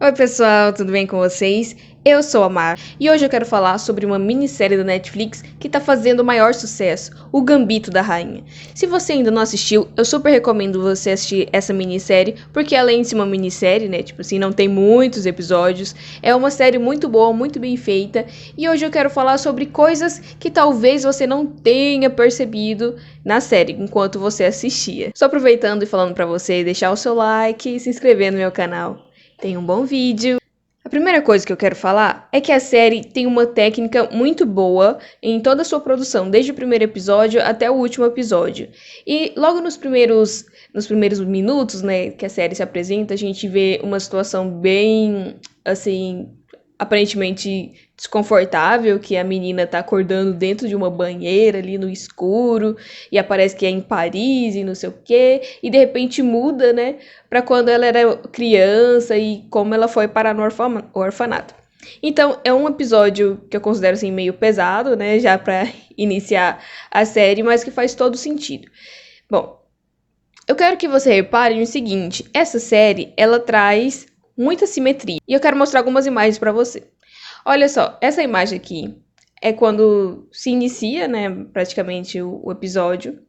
Oi pessoal, tudo bem com vocês? Eu sou a Mar e hoje eu quero falar sobre uma minissérie da Netflix que tá fazendo o maior sucesso, O Gambito da Rainha. Se você ainda não assistiu, eu super recomendo você assistir essa minissérie, porque além de ser uma minissérie, né, tipo assim, não tem muitos episódios, é uma série muito boa, muito bem feita, e hoje eu quero falar sobre coisas que talvez você não tenha percebido na série enquanto você assistia. Só aproveitando e falando pra você deixar o seu like e se inscrever no meu canal. Tenha um bom vídeo. A primeira coisa que eu quero falar é que a série tem uma técnica muito boa em toda a sua produção, desde o primeiro episódio até o último episódio. E logo nos primeiros minutos, né, que a série se apresenta, a gente vê uma situação bem, assim, aparentemente desconfortável, que a menina tá acordando dentro de uma banheira ali no escuro, e aparece que é em Paris e não sei o quê, e de repente muda, né, pra quando ela era criança e como ela foi parar no orfanato. Então, é um episódio que eu considero assim meio pesado, né, já pra iniciar a série, mas que faz todo sentido. Bom, eu quero que você repare no seguinte, essa série, ela traz muita simetria. E eu quero mostrar algumas imagens pra você. Olha só, essa imagem aqui é quando se inicia, né, praticamente o episódio.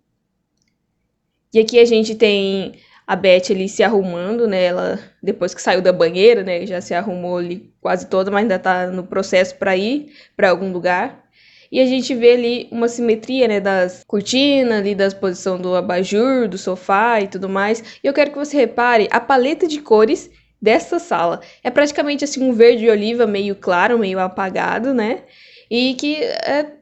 E aqui a gente tem a Beth ali se arrumando, né, ela depois que saiu da banheira, né, já se arrumou ali quase toda, mas ainda tá no processo para ir para algum lugar. E a gente vê ali uma simetria, né, das cortinas, ali das posição do abajur, do sofá e tudo mais. E eu quero que você repare a paleta de cores dessa sala. É praticamente assim um verde oliva meio claro, meio apagado, né? E que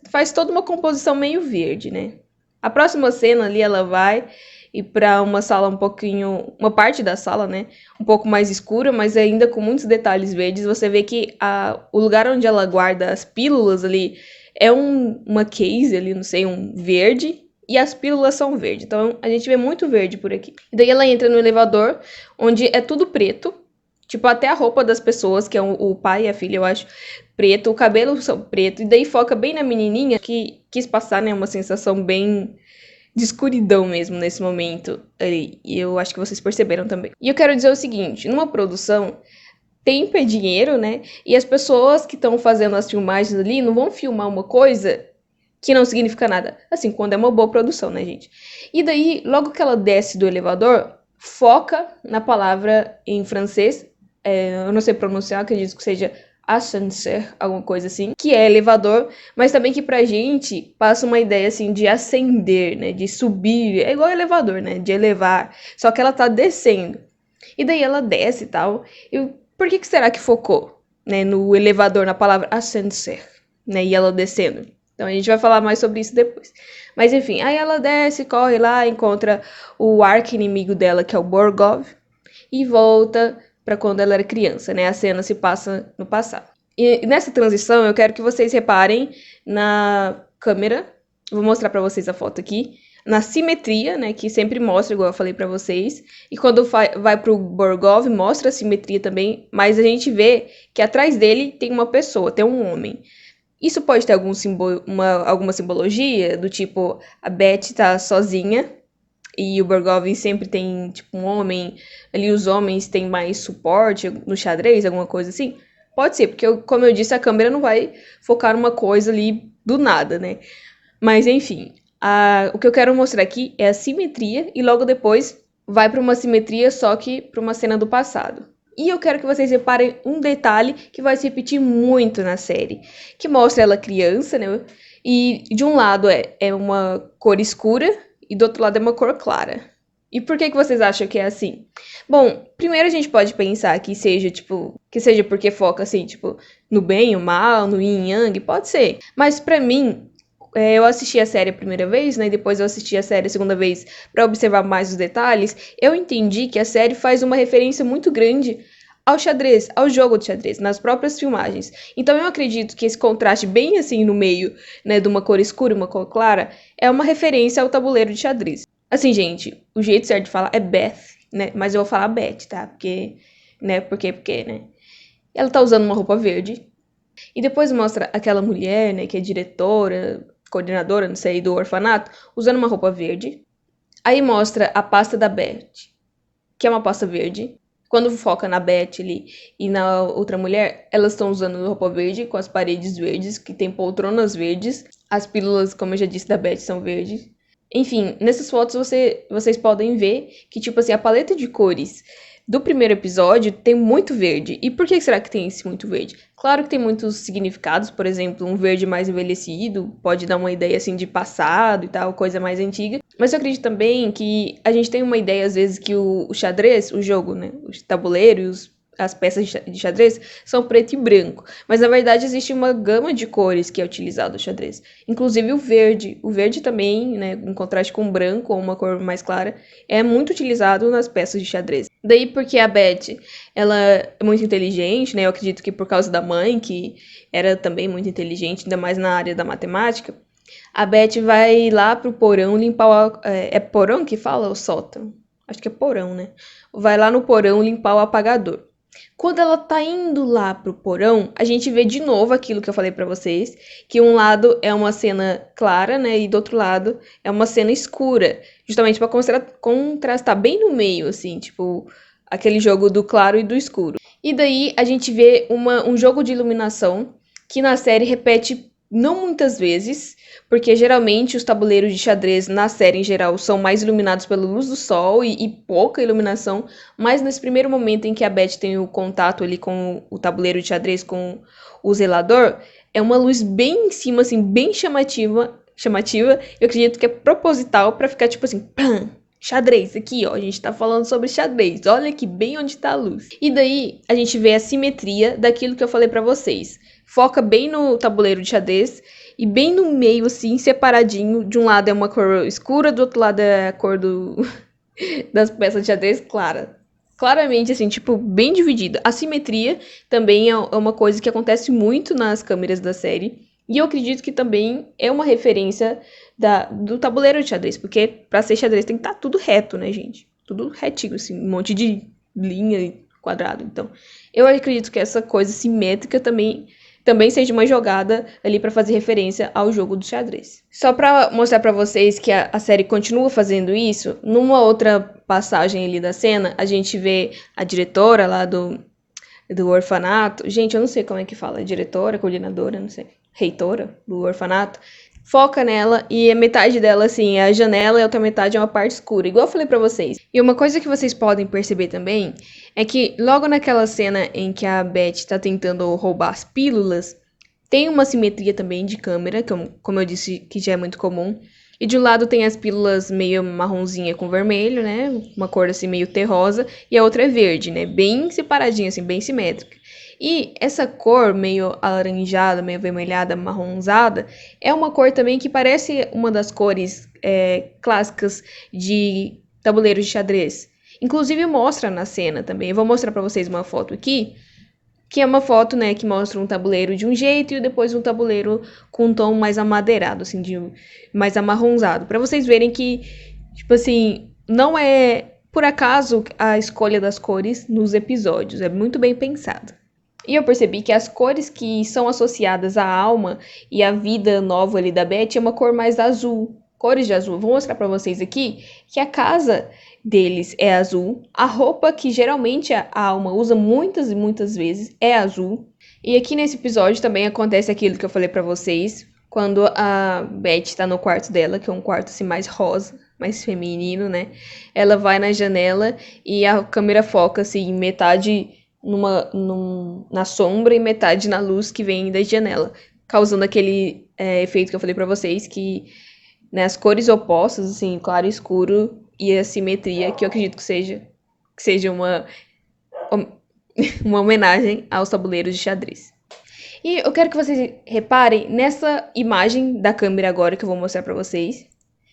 faz toda uma composição meio verde, né? A próxima cena ali ela vai ir para uma sala um pouquinho, uma parte da sala, né, um pouco mais escura, mas ainda com muitos detalhes verdes. Você vê que o lugar onde ela guarda as pílulas ali é uma case ali, não sei, um verde, e as pílulas são verdes. Então a gente vê muito verde por aqui. E daí ela entra no elevador, onde é tudo preto, tipo até a roupa das pessoas, que é o pai e a filha, eu acho, preto, o cabelo são preto, e daí foca bem na menininha, que quis passar, né, uma sensação bem de escuridão mesmo nesse momento. E eu acho que vocês perceberam também. E eu quero dizer o seguinte, numa produção, tempo é dinheiro, né? E as pessoas que estão fazendo as filmagens ali não vão filmar uma coisa que não significa nada. Assim, quando é uma boa produção, né, gente? E daí, logo que ela desce do elevador, foca na palavra em francês, eu não sei pronunciar, acredito que seja ascenseur, alguma coisa assim, que é elevador, mas também que pra gente passa uma ideia assim de ascender, né, de subir, é igual elevador, né, de elevar, só que ela tá descendo. E daí ela desce e tal. E por que será que focou, né, no elevador, na palavra ascenseur, né, e ela descendo? Então a gente vai falar mais sobre isso depois. Mas enfim, aí ela desce, corre lá, encontra o arqui-inimigo dela, que é o Borgov, e volta para quando ela era criança, né? A cena se passa no passado. E nessa transição, eu quero que vocês reparem na câmera. Vou mostrar para vocês a foto aqui. Na simetria, né? Que sempre mostra, igual eu falei para vocês. E quando vai pro Borgov, mostra a simetria também. Mas a gente vê que atrás dele tem uma pessoa, tem um homem. Isso pode ter alguma simbologia, do tipo, a Beth tá sozinha e o Borgov sempre tem, tipo, um homem, ali os homens têm mais suporte no xadrez, alguma coisa assim? Pode ser, porque, como eu disse, a câmera não vai focar numa coisa ali do nada, né? Mas, enfim, o que eu quero mostrar aqui é a simetria e logo depois vai para uma simetria, só que para uma cena do passado. E eu quero que vocês reparem um detalhe que vai se repetir muito na série, que mostra ela criança, né? E de um lado é uma cor escura e do outro lado é uma cor clara. E por que vocês acham que é assim? Bom, primeiro a gente pode pensar que seja, tipo, que seja porque foca, assim, tipo, no bem e o mal, no yin e yang, pode ser. Mas pra mim, eu assisti a série a primeira vez, né, e depois eu assisti a série a segunda vez pra observar mais os detalhes, eu entendi que a série faz uma referência muito grande ao xadrez, ao jogo de xadrez, nas próprias filmagens. Então eu acredito que esse contraste bem assim no meio, né, de uma cor escura e uma cor clara, é uma referência ao tabuleiro de xadrez. Assim, gente, o jeito certo de falar é Beth, né, mas eu vou falar Beth, tá? Porque, né, né? Ela tá usando uma roupa verde. E depois mostra aquela mulher, né, que é diretora, coordenadora, não sei, do orfanato, usando uma roupa verde. Aí mostra a pasta da Beth, que é uma pasta verde. Quando foca na Beth ali e na outra mulher, elas estão usando roupa verde com as paredes verdes, que tem poltronas verdes. As pílulas, como eu já disse, da Beth são verdes. Enfim, nessas fotos vocês podem ver que, tipo assim, a paleta de cores do primeiro episódio tem muito verde. E por que será que tem esse muito verde? Claro que tem muitos significados, por exemplo, um verde mais envelhecido pode dar uma ideia assim de passado e tal, coisa mais antiga. Mas eu acredito também que a gente tem uma ideia, às vezes, que o xadrez, o jogo, né? O tabuleiro e as peças de xadrez são preto e branco. Mas na verdade existe uma gama de cores que é utilizado no xadrez. Inclusive o verde. O verde também, né, em contraste com o branco ou uma cor mais clara, é muito utilizado nas peças de xadrez. Daí porque a Beth, ela é muito inteligente, né? Eu acredito que por causa da mãe, que era também muito inteligente, ainda mais na área da matemática. A Beth vai lá pro porão limpar o... É porão que fala? O sótão? Acho que é porão, né? Vai lá no porão limpar o apagador. Quando ela tá indo lá pro porão, a gente vê de novo aquilo que eu falei pra vocês, que um lado é uma cena clara, né, e do outro lado é uma cena escura, justamente pra contrastar bem no meio, assim, tipo, aquele jogo do claro e do escuro. E daí a gente vê um jogo de iluminação que na série repete não muitas vezes, porque geralmente os tabuleiros de xadrez na série em geral são mais iluminados pela luz do sol e pouca iluminação, mas nesse primeiro momento em que a Beth tem o contato ali com o tabuleiro de xadrez com o zelador, é uma luz bem em cima, assim, bem chamativa. Eu acredito que é proposital pra ficar tipo assim, pam, xadrez, aqui ó, a gente tá falando sobre xadrez, olha aqui bem onde tá a luz. E daí a gente vê a simetria daquilo que eu falei pra vocês. Foca bem no tabuleiro de xadrez e bem no meio, assim, separadinho. De um lado é uma cor escura, do outro lado é a cor das peças de xadrez clara. Claramente, assim, tipo, bem dividida. A simetria também é uma coisa que acontece muito nas câmeras da série. E eu acredito que também é uma referência do tabuleiro de xadrez. Porque pra ser xadrez tem que estar tudo reto, né, gente? Tudo retinho, assim, um monte de linha e quadrado. Então, eu acredito que essa coisa simétrica também seja uma jogada ali para fazer referência ao jogo do xadrez. Só para mostrar para vocês que a série continua fazendo isso, numa outra passagem ali da cena, a gente vê a diretora lá do orfanato. Gente, eu não sei como é que fala, diretora, coordenadora, não sei, reitora do orfanato. Foca nela e a metade dela, assim, é a janela e a outra metade é uma parte escura, igual eu falei pra vocês. E uma coisa que vocês podem perceber também é que logo naquela cena em que a Beth tá tentando roubar as pílulas, tem uma simetria também de câmera, como eu disse, que já é muito comum. E de um lado tem as pílulas meio marronzinha com vermelho, né? Uma cor assim meio terrosa. E a outra é verde, né? Bem separadinha, assim, bem simétrica. E essa cor meio alaranjada, meio avermelhada, marronzada, é uma cor também que parece uma das cores clássicas de tabuleiros de xadrez. Inclusive mostra na cena também. Eu vou mostrar pra vocês uma foto aqui, que é uma foto, né, que mostra um tabuleiro de um jeito e depois um tabuleiro com um tom mais amadeirado, assim, mais amarronzado. Pra vocês verem que, tipo assim, não é por acaso a escolha das cores nos episódios, é muito bem pensado. E eu percebi que as cores que são associadas à alma e à vida nova ali da Beth é uma cor mais azul. Cores de azul. Vou mostrar pra vocês aqui que a casa deles é azul. A roupa que geralmente a alma usa muitas e muitas vezes é azul. E aqui nesse episódio também acontece aquilo que eu falei pra vocês. Quando a Beth tá no quarto dela, que é um quarto assim mais rosa, mais feminino, né? Ela vai na janela e a câmera foca assim, metade na sombra e metade na luz que vem da janela, causando aquele efeito que eu falei pra vocês, que né, as cores opostas, assim, claro e escuro, e a simetria, que eu acredito que seja uma homenagem aos tabuleiros de xadrez. E eu quero que vocês reparem nessa imagem da câmera agora que eu vou mostrar pra vocês,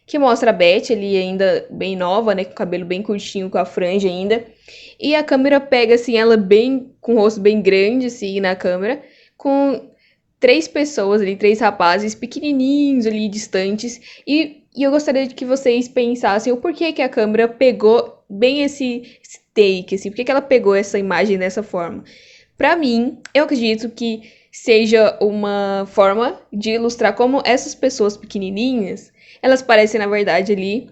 que mostra a Beth ali ainda bem nova, né, com o cabelo bem curtinho, com a franja ainda. E a câmera pega, assim, ela bem, com o rosto bem grande, assim, na câmera, com 3 pessoas ali, 3 rapazes pequenininhos ali, distantes. E eu gostaria de que vocês pensassem o porquê que a câmera pegou bem esse take, assim, por que ela pegou essa imagem dessa forma. Pra mim, eu acredito que seja uma forma de ilustrar como essas pessoas pequenininhas, elas parecem, na verdade, ali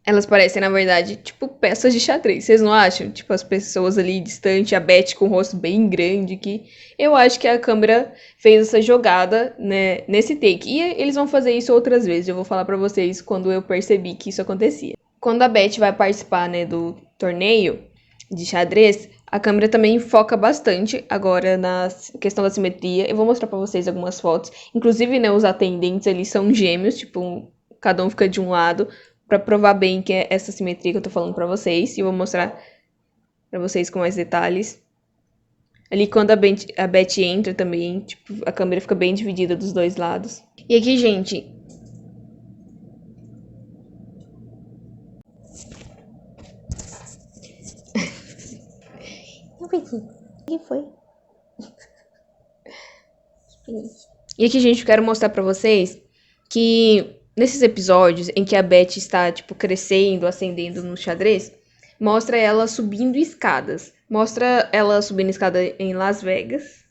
Elas parecem, na verdade, tipo peças de xadrez. Vocês não acham? Tipo, as pessoas ali distante, a Beth com o rosto bem grande, que eu acho que a câmera fez essa jogada, né, nesse take. E eles vão fazer isso outras vezes. Eu vou falar pra vocês quando eu percebi que isso acontecia. Quando a Beth vai participar, né, do torneio de xadrez, a câmera também foca bastante agora na questão da simetria. Eu vou mostrar pra vocês algumas fotos. Inclusive, né, os atendentes, eles são gêmeos, tipo, cada um fica de um lado, pra provar bem que é essa simetria que eu tô falando pra vocês. E eu vou mostrar pra vocês com mais detalhes. Ali quando a Beth entra também, tipo, a câmera fica bem dividida dos dois lados. E aqui, gente... O que foi? E aqui, gente, eu quero mostrar pra vocês que nesses episódios em que a Beth está, tipo, crescendo, ascendendo no xadrez, mostra ela subindo escadas. Mostra ela subindo escada em Las Vegas.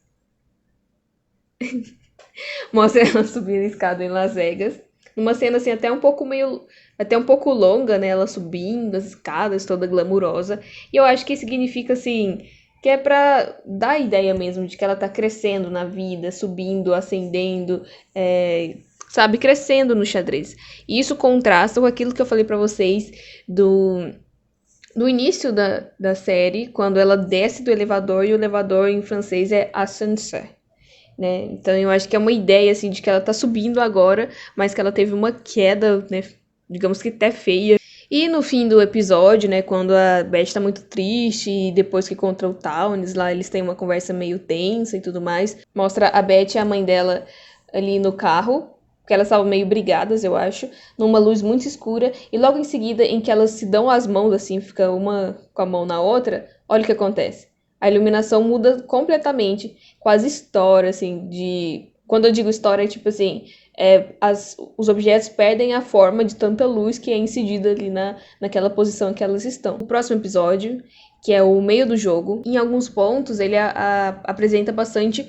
Mostra ela subindo escada em Las Vegas. Numa cena, assim, até um pouco longa, né? Ela subindo as escadas, toda glamurosa. E eu acho que significa, assim, que é pra dar a ideia mesmo de que ela tá crescendo na vida, subindo, ascendendo, sabe, crescendo no xadrez. E isso contrasta com aquilo que eu falei pra vocês do início da série, quando ela desce do elevador, e o elevador em francês é ascenseur, né? Então eu acho que é uma ideia, assim, de que ela tá subindo agora, mas que ela teve uma queda, né, digamos que até feia. E no fim do episódio, né, quando a Beth tá muito triste, e depois que encontra o Townes lá, eles têm uma conversa meio tensa e tudo mais, mostra a Beth e a mãe dela ali no carro, porque elas estavam meio brigadas, eu acho, numa luz muito escura, e logo em seguida, em que elas se dão as mãos, assim, fica uma com a mão na outra, olha o que acontece. A iluminação muda completamente, quase estoura, assim, de... Quando eu digo estoura, é tipo assim, os objetos perdem a forma de tanta luz que é incidida ali naquela posição que elas estão. O próximo episódio, que é o meio do jogo, em alguns pontos ele apresenta bastante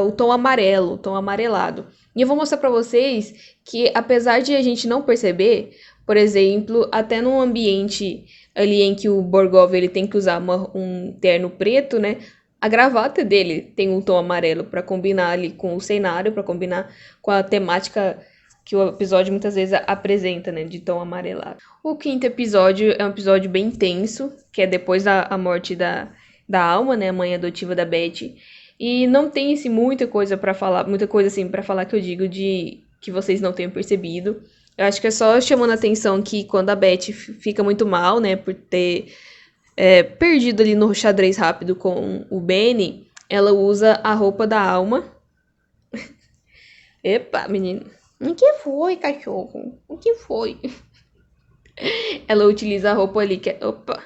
o tom amarelo, o tom amarelado. E eu vou mostrar pra vocês que, apesar de a gente não perceber, por exemplo, até num ambiente ali em que o Borgov ele tem que usar um terno preto, né? A gravata dele tem um tom amarelo para combinar ali com o cenário, para combinar com a temática que o episódio muitas vezes apresenta, né, de tom amarelado. O quinto episódio é um episódio bem tenso, que é depois da morte da Alma, né, a mãe adotiva da Beth. E não tem assim, muita coisa assim para falar que eu digo de que vocês não tenham percebido. Eu acho que é só chamando a atenção que quando a Beth fica muito mal, né, por ter perdido ali no xadrez rápido com o Benny, ela usa a roupa da Alma. Epa, menino. O que foi, cachorro? O que foi? Ela utiliza a roupa ali que... Opa!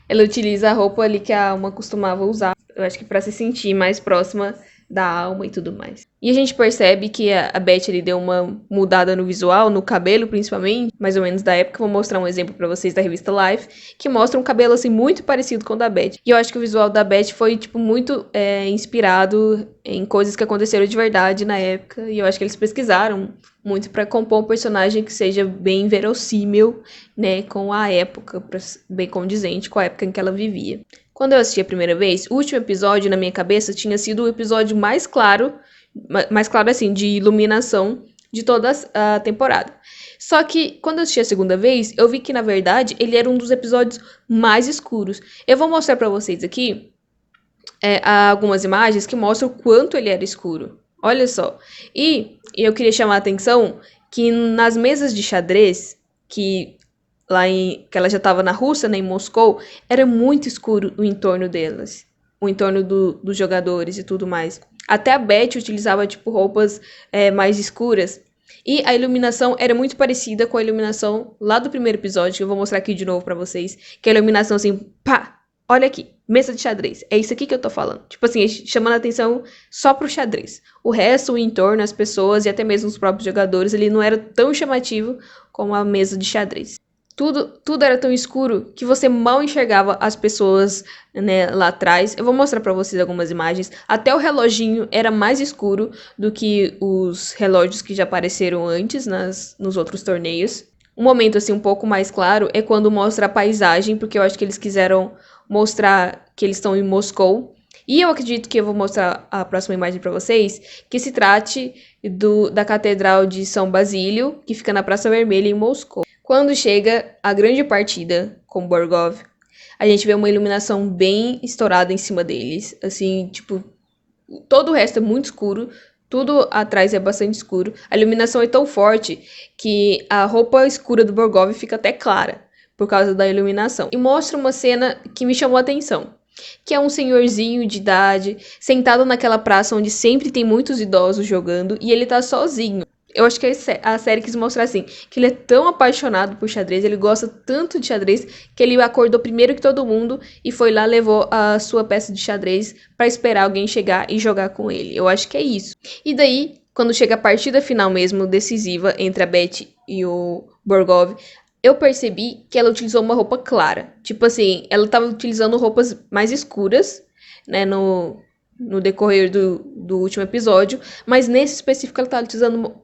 Ela utiliza a roupa ali que a Alma costumava usar. Eu acho que pra se sentir mais próxima da Alma e tudo mais. E a gente percebe que a Beth ali deu uma mudada no visual, no cabelo principalmente, mais ou menos da época. Vou mostrar um exemplo pra vocês da revista Life, que mostra um cabelo assim muito parecido com o da Beth. E eu acho que o visual da Beth foi tipo muito inspirado em coisas que aconteceram de verdade na época. E eu acho que eles pesquisaram muito pra compor um personagem que seja bem verossímil, né, com a época, bem condizente com a época em que ela vivia. Quando eu assisti a primeira vez, o último episódio na minha cabeça tinha sido o episódio mais claro assim, de iluminação de toda a temporada. Só que quando eu assisti a segunda vez, eu vi que na verdade ele era um dos episódios mais escuros. Eu vou mostrar pra vocês aqui algumas imagens que mostram o quanto ele era escuro. Olha só. E eu queria chamar a atenção que nas mesas de xadrez, que que ela já estava na Rússia, né, em Moscou, era muito escuro o entorno delas, o entorno dos jogadores e tudo mais. Até a Beth utilizava tipo roupas mais escuras. E a iluminação era muito parecida com a iluminação lá do primeiro episódio, que eu vou mostrar aqui de novo pra vocês, que é a iluminação assim, pá, olha aqui, mesa de xadrez, é isso aqui que eu tô falando. Tipo assim, chamando a atenção só pro xadrez. O resto, o entorno, as pessoas e até mesmo os próprios jogadores, ele não era tão chamativo como a mesa de xadrez. Tudo era tão escuro que você mal enxergava as pessoas, né, lá atrás. Eu vou mostrar pra vocês algumas imagens. Até o reloginho era mais escuro do que os relógios que já apareceram antes nos outros torneios. Um momento assim um pouco mais claro é quando mostra a paisagem, porque eu acho que eles quiseram mostrar que eles estão em Moscou. E eu acredito que eu vou mostrar a próxima imagem para vocês, que se trate da Catedral de São Basílio, que fica na Praça Vermelha em Moscou. Quando chega a grande partida com Borgov, a gente vê uma iluminação bem estourada em cima deles, assim, tipo, todo o resto é muito escuro, tudo atrás é bastante escuro. A iluminação é tão forte que a roupa escura do Borgov fica até clara por causa da iluminação. E mostra uma cena que me chamou a atenção, que é um senhorzinho de idade sentado naquela praça onde sempre tem muitos idosos jogando e ele tá sozinho. Eu acho que a série quis mostrar assim, que ele é tão apaixonado por xadrez, ele gosta tanto de xadrez, que ele acordou primeiro que todo mundo e foi lá, levou a sua peça de xadrez pra esperar alguém chegar e jogar com ele. Eu acho que é isso. E daí, quando chega a partida final mesmo, decisiva, entre a Beth e o Borgov, eu percebi que ela utilizou uma roupa clara. Tipo assim, ela tava utilizando roupas mais escuras, né, no decorrer do último episódio, mas nesse específico ela tá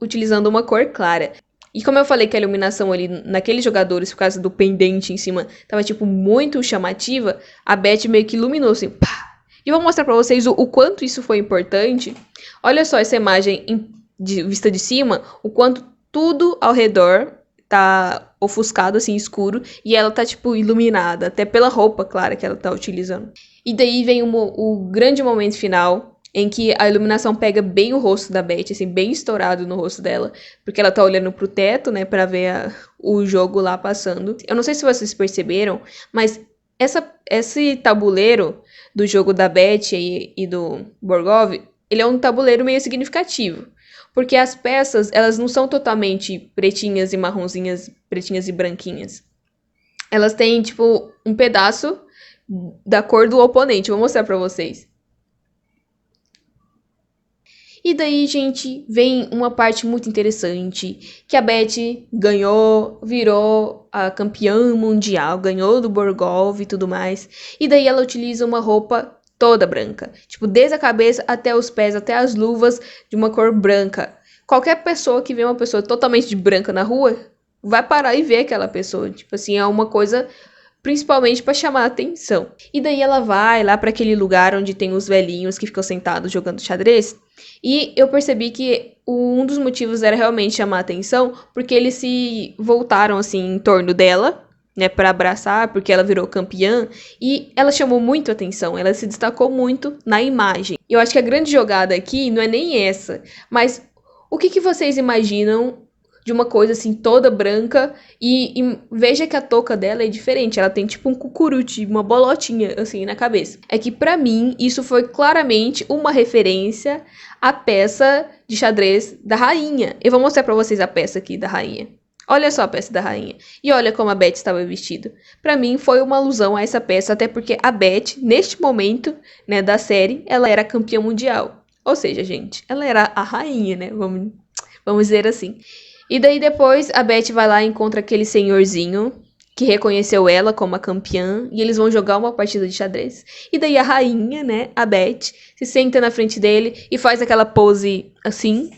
utilizando uma cor clara. E como eu falei que a iluminação ali naqueles jogadores, por causa do pendente em cima, tava tipo muito chamativa, a Beth meio que iluminou assim, pá! E eu vou mostrar pra vocês o quanto isso foi importante. Olha só essa imagem vista de cima, o quanto tudo ao redor tá ofuscado, assim, escuro, e ela tá, tipo, iluminada, até pela roupa clara que ela tá utilizando. E daí vem o grande momento final, em que a iluminação pega bem o rosto da Beth, assim, bem estourado no rosto dela, porque ela tá olhando pro teto, né, pra ver o jogo lá passando. Eu não sei se vocês perceberam, mas esse tabuleiro do jogo da Beth e do Borgov, ele é um tabuleiro meio significativo. Porque as peças, elas não são totalmente pretinhas e marronzinhas, pretinhas e branquinhas. Elas têm, tipo, um pedaço da cor do oponente. Vou mostrar pra vocês. E daí, gente, vem uma parte muito interessante, que a Beth ganhou, virou a campeã mundial, ganhou do Borgov e tudo mais. E daí ela utiliza uma roupa toda branca, tipo, desde a cabeça até os pés, até as luvas de uma cor branca. Qualquer pessoa que vê uma pessoa totalmente de branca na rua, vai parar e ver aquela pessoa. Tipo assim, é uma coisa principalmente para chamar a atenção. E daí ela vai lá para aquele lugar onde tem os velhinhos que ficam sentados jogando xadrez. E eu percebi que um dos motivos era realmente chamar a atenção, porque eles se voltaram assim em torno dela, né, para abraçar, porque ela virou campeã, e ela chamou muito a atenção, ela se destacou muito na imagem. E eu acho que a grande jogada aqui não é nem essa, mas o que vocês imaginam de uma coisa assim toda branca e veja que a touca dela é diferente, ela tem tipo um cucurute, uma bolotinha assim na cabeça. É que pra mim isso foi claramente uma referência à peça de xadrez da rainha. Eu vou mostrar pra vocês a peça aqui da rainha. Olha só a peça da rainha. E olha como a Beth estava vestida. Pra mim foi uma alusão a essa peça, até porque a Beth, neste momento, né, da série, ela era campeã mundial. Ou seja, gente, ela era a rainha, né? Vamos dizer assim. E daí depois a Beth vai lá e encontra aquele senhorzinho que reconheceu ela como a campeã e eles vão jogar uma partida de xadrez. E daí a rainha, né, a Beth, se senta na frente dele e faz aquela pose assim,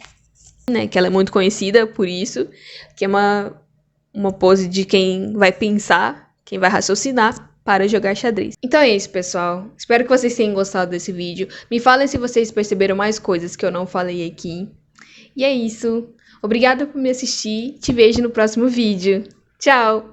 né, que ela é muito conhecida por isso, que é uma pose de quem vai pensar, quem vai raciocinar para jogar xadrez. Então é isso, pessoal. Espero que vocês tenham gostado desse vídeo. Me falem se vocês perceberam mais coisas que eu não falei aqui. E é isso. Obrigada por me assistir. Te vejo no próximo vídeo. Tchau!